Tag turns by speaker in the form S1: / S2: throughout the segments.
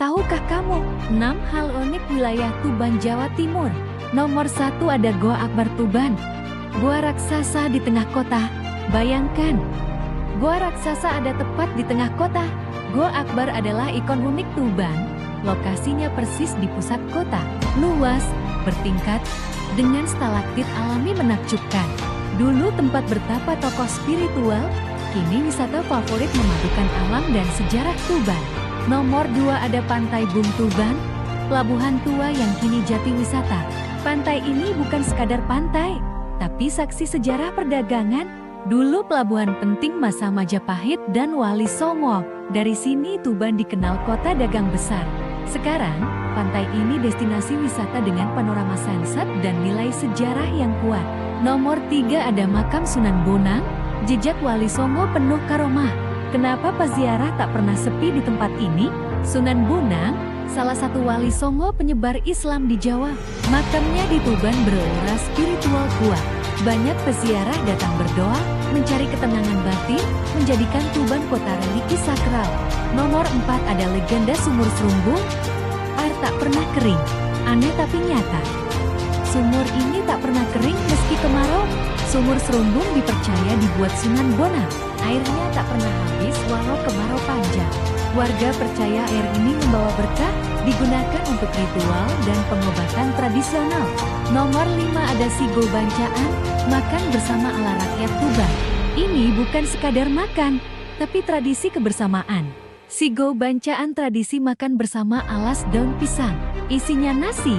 S1: Tahukah kamu 6 hal unik wilayah Tuban, Jawa Timur? Nomor 1 ada Goa Akbar Tuban. Gua raksasa di tengah kota. Bayangkan, gua raksasa ada tepat di tengah kota. Goa Akbar adalah ikon unik Tuban. Lokasinya persis di pusat kota, luas, bertingkat, dengan stalaktit alami menakjubkan. Dulu tempat bertapa tokoh spiritual, kini wisata favorit memadukan alam dan sejarah Tuban. Nomor 2 ada Pantai Bung Tuban, pelabuhan tua yang kini jadi wisata. Pantai ini bukan sekadar pantai, tapi saksi sejarah perdagangan. Dulu pelabuhan penting masa Majapahit dan Wali Songo. Dari sini Tuban dikenal kota dagang besar. Sekarang, pantai ini destinasi wisata dengan panorama sunset dan nilai sejarah yang kuat. Nomor 3 ada Makam Sunan Bonang, jejak Wali Songo penuh karomah. Kenapa peziarah tak pernah sepi di tempat ini? Sunan Bonang, salah satu wali Songo penyebar Islam di Jawa. Makamnya di Tuban beraura spiritual kuat. Banyak peziarah datang berdoa, mencari ketenangan batin, menjadikan Tuban kota religi sakral. Nomor 4 ada legenda Sumur Serumbung. Air tak pernah kering, aneh tapi nyata. Sumur ini tak pernah kering meski kemarau. Sumur Serumbung dipercaya dibuat Sunan Bonang. Airnya tak pernah habis walau kemarau panjang. Warga percaya air ini membawa berkah, digunakan untuk ritual dan pengobatan tradisional. Nomor 5 ada Sigo Bancaan, makan bersama ala rakyat Tuban. Ini bukan sekadar makan, tapi tradisi kebersamaan. Sigo Bancaan tradisi makan bersama alas daun pisang. Isinya nasi,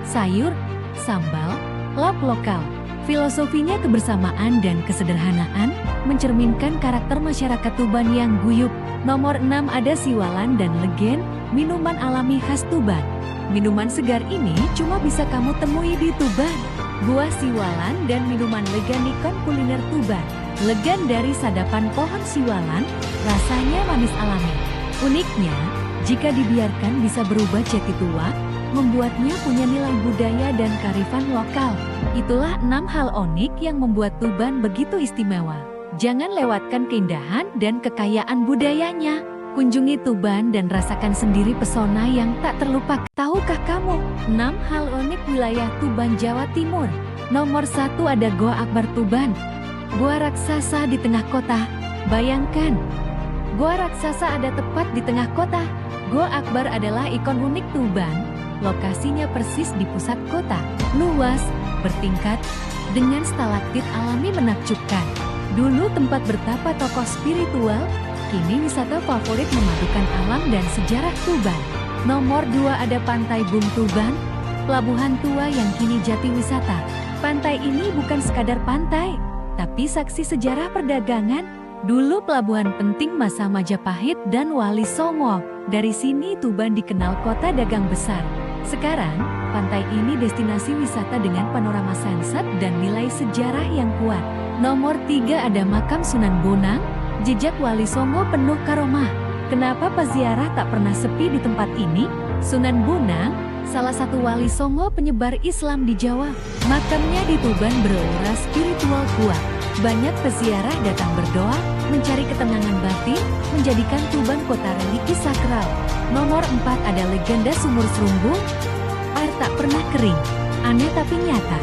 S1: sayur, sambal, lauk lokal. Filosofinya kebersamaan dan kesederhanaan, mencerminkan karakter masyarakat Tuban yang guyup. Nomor 6 ada Siwalan dan Legen, minuman alami khas Tuban. Minuman segar ini cuma bisa kamu temui di Tuban. Buah Siwalan dan minuman Legan ikon kuliner Tuban. Legan dari sadapan pohon Siwalan, rasanya manis alami. Uniknya, jika dibiarkan bisa berubah jati tua, membuatnya punya nilai budaya dan kearifan lokal. Itulah 6 hal unik yang membuat Tuban begitu istimewa. Jangan lewatkan keindahan dan kekayaan budayanya. Kunjungi Tuban dan rasakan sendiri pesona yang tak terlupakan. Tahukah kamu 6 hal unik wilayah Tuban, Jawa Timur? Nomor 1 ada Goa Akbar Tuban. Gua raksasa di tengah kota. Bayangkan, gua raksasa ada tepat di tengah kota. Goa Akbar adalah ikon unik Tuban. Lokasinya persis di pusat kota, luas, bertingkat, dengan stalaktit alami menakjubkan. Dulu tempat bertapa tokoh spiritual, kini wisata favorit memadukan alam dan sejarah Tuban. Nomor 2 ada Pantai Bung Tuban, pelabuhan tua yang kini jadi wisata. Pantai ini bukan sekadar pantai, tapi saksi sejarah perdagangan. Dulu pelabuhan penting masa Majapahit dan Wali Songo. Dari sini Tuban dikenal kota dagang besar. Sekarang, pantai ini destinasi wisata dengan panorama sunset dan nilai sejarah yang kuat. Nomor 3 ada Makam Sunan Bonang, jejak Wali Songo penuh karomah. Kenapa peziarah tak pernah sepi di tempat ini? Sunan Bonang, salah satu wali Songo penyebar Islam di Jawa. Makamnya di Tuban beraura spiritual kuat. Banyak peziarah datang berdoa, mencari ketenangan batin, menjadikan Tuban kota religi sakral. Nomor 4 ada legenda Sumur Serumbung. Air tak pernah kering, aneh tapi nyata.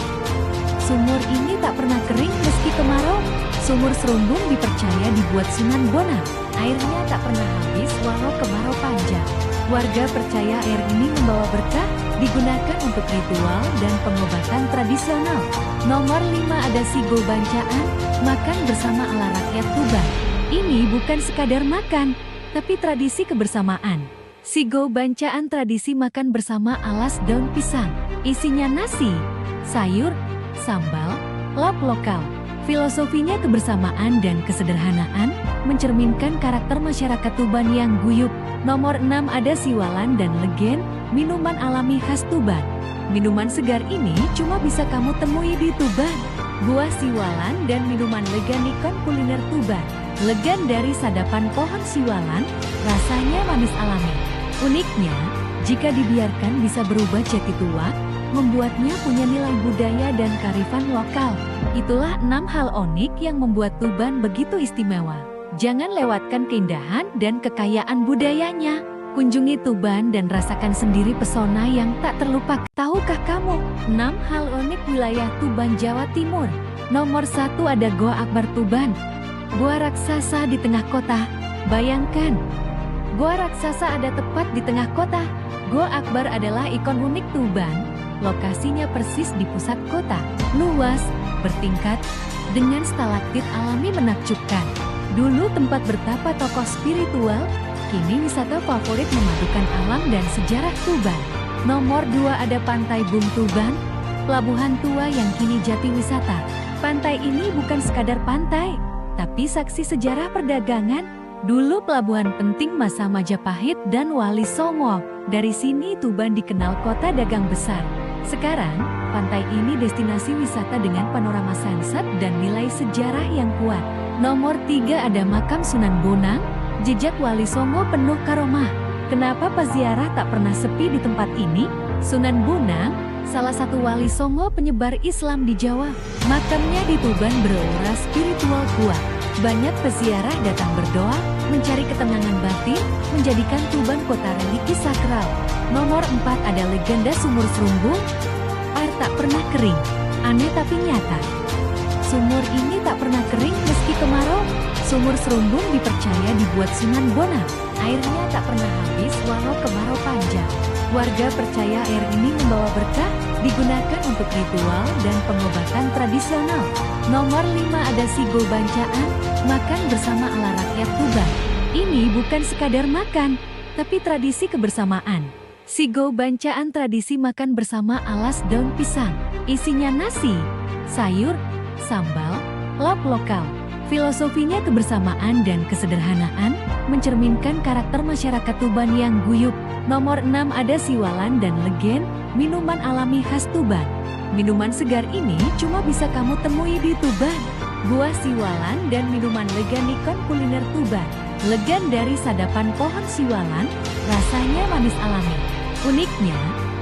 S1: Sumur ini tak pernah kering meski kemarau. Sumur Serumbung dipercaya dibuat Sunan Bonang. Airnya tak pernah habis walau kemarau panjang. Warga percaya air ini membawa berkah, digunakan untuk ritual dan pengobatan tradisional. Nomor 5 ada Sigo Bancaan, makan bersama ala rakyat Tuban. Ini bukan sekadar makan, tapi tradisi kebersamaan. Sigo Bancaan tradisi makan bersama alas daun pisang. Isinya nasi, sayur, sambal, lauk lokal. Filosofinya kebersamaan dan kesederhanaan, mencerminkan karakter masyarakat Tuban yang guyup. Nomor 6 ada Siwalan dan Legen, minuman alami khas Tuban. Minuman segar ini cuma bisa kamu temui di Tuban. Buah Siwalan dan minuman Legan ikon kuliner Tuban. Legan dari sadapan pohon Siwalan, rasanya manis alami. Uniknya, jika dibiarkan bisa berubah jati tua, membuatnya punya nilai budaya dan kearifan lokal. Itulah 6 hal unik yang membuat Tuban begitu istimewa. Jangan lewatkan keindahan dan kekayaan budayanya. Kunjungi Tuban dan rasakan sendiri pesona yang tak terlupakan. Tahukah kamu 6 hal unik wilayah Tuban, Jawa Timur? Nomor 1 ada Goa Akbar Tuban. Gua raksasa di tengah kota. Bayangkan, gua raksasa ada tepat di tengah kota. Gua Akbar adalah ikon unik Tuban. Lokasinya persis di pusat kota. Luas, bertingkat, dengan stalaktit alami menakjubkan. Dulu tempat bertapa tokoh spiritual, kini wisata favorit memadukan alam dan sejarah Tuban. Nomor 2 ada Pantai Bung Tuban, pelabuhan tua yang kini jati wisata. Pantai ini bukan sekadar pantai, tapi saksi sejarah perdagangan. Dulu pelabuhan penting masa Majapahit dan Wali Songo. Dari sini Tuban dikenal kota dagang besar. Sekarang, pantai ini destinasi wisata dengan panorama sunset dan nilai sejarah yang kuat. Nomor 3 ada Makam Sunan Bonang. Jejak Wali Songo penuh karomah. Kenapa peziarah tak pernah sepi di tempat ini? Sunan Bonang, salah satu Wali Songo penyebar Islam di Jawa. Makamnya di Tuban beraura spiritual kuat. Banyak peziarah datang berdoa, mencari ketenangan batin, menjadikan Tuban kota religi sakral. Nomor 4 ada legenda Sumur Serumbung. Air tak pernah kering. Aneh tapi nyata. Sumur ini tak pernah kering meski kemarau. Sumur Serumbung dipercaya dibuat Sunan Bonang. Airnya tak pernah habis walau kemarau panjang. Warga percaya air ini membawa berkah, digunakan untuk ritual dan pengobatan tradisional. Nomor 5 ada Sigo Bancaan, makan bersama ala rakyat Tuban. Ini bukan sekadar makan, tapi tradisi kebersamaan. Sigo Bancaan tradisi makan bersama alas daun pisang. Isinya nasi, sayur, sambal, lauk lokal. Filosofinya kebersamaan dan kesederhanaan, mencerminkan karakter masyarakat Tuban yang guyup. Nomor 6 ada Siwalan dan Legen, minuman alami khas Tuban. Minuman segar ini cuma bisa kamu temui di Tuban. Buah Siwalan dan minuman Legan ikon kuliner Tuban. Legan dari sadapan pohon Siwalan, rasanya manis alami. Uniknya,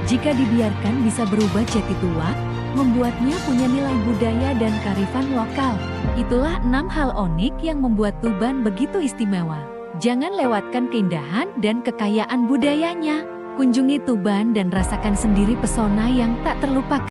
S1: jika dibiarkan bisa berubah jati tua, membuatnya punya nilai budaya dan kearifan lokal. Itulah 6 hal unik yang membuat Tuban begitu istimewa. Jangan lewatkan keindahan dan kekayaan budayanya. Kunjungi Tuban dan rasakan sendiri pesona yang tak terlupakan.